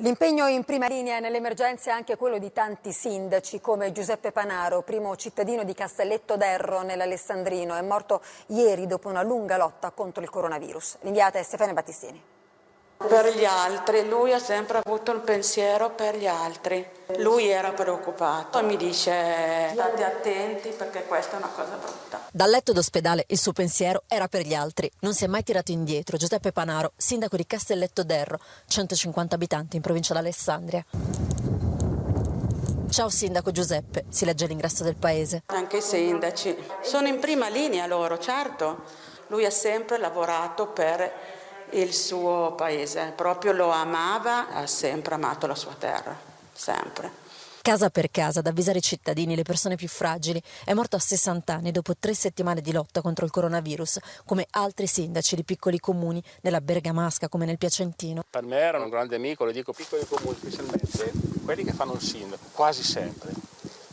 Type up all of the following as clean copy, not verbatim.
L'impegno in prima linea nell'emergenza è anche quello di tanti sindaci come Giuseppe Panaro, primo cittadino di Castelletto d'Erro nell'Alessandrino. È morto ieri dopo una lunga lotta contro il coronavirus. L'inviata è Stefania Battistini. Per gli altri, lui ha sempre avuto un pensiero per gli altri. Lui era preoccupato, mi dice state attenti perché questa è una cosa brutta. Dal letto d'ospedale il suo pensiero era per gli altri. Non si è mai tirato indietro. Giuseppe Panaro, sindaco di Castelletto d'Erro, 150 abitanti in provincia d'Alessandria. Ciao sindaco Giuseppe, si legge all'ingresso del paese. Anche i sindaci sono in prima linea loro, certo. Lui ha sempre lavorato per il suo paese, proprio lo amava, ha sempre amato la sua terra, sempre. Casa per casa, ad avvisare i cittadini, le persone più fragili. È morto a 60 anni dopo 3 settimane di lotta contro il coronavirus, come altri sindaci di piccoli comuni nella Bergamasca come nel Piacentino. Per me era un grande amico, lo dico, piccoli comuni specialmente, quelli che fanno il sindaco, quasi sempre.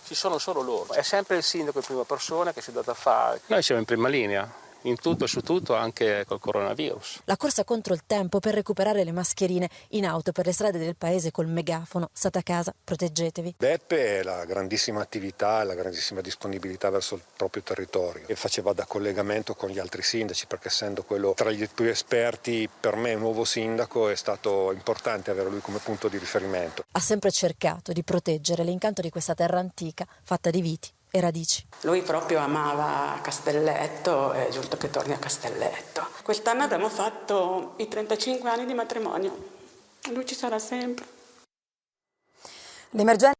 Ci sono solo loro, è sempre il sindaco in prima persona che si è dato a fare. Noi siamo in prima linea. In tutto e su tutto, anche col coronavirus. La corsa contro il tempo per recuperare le mascherine in auto per le strade del paese col megafono. State a casa, proteggetevi. Beppe è la grandissima attività e la grandissima disponibilità verso il proprio territorio e faceva da collegamento con gli altri sindaci, perché essendo quello tra gli più esperti, per me nuovo sindaco è stato importante avere lui come punto di riferimento. Ha sempre cercato di proteggere l'incanto di questa terra antica fatta di viti e radici. Lui proprio amava Castelletto, è giusto che torni a Castelletto. Quest'anno abbiamo fatto i 35 anni di matrimonio, lui ci sarà sempre. L'emergenza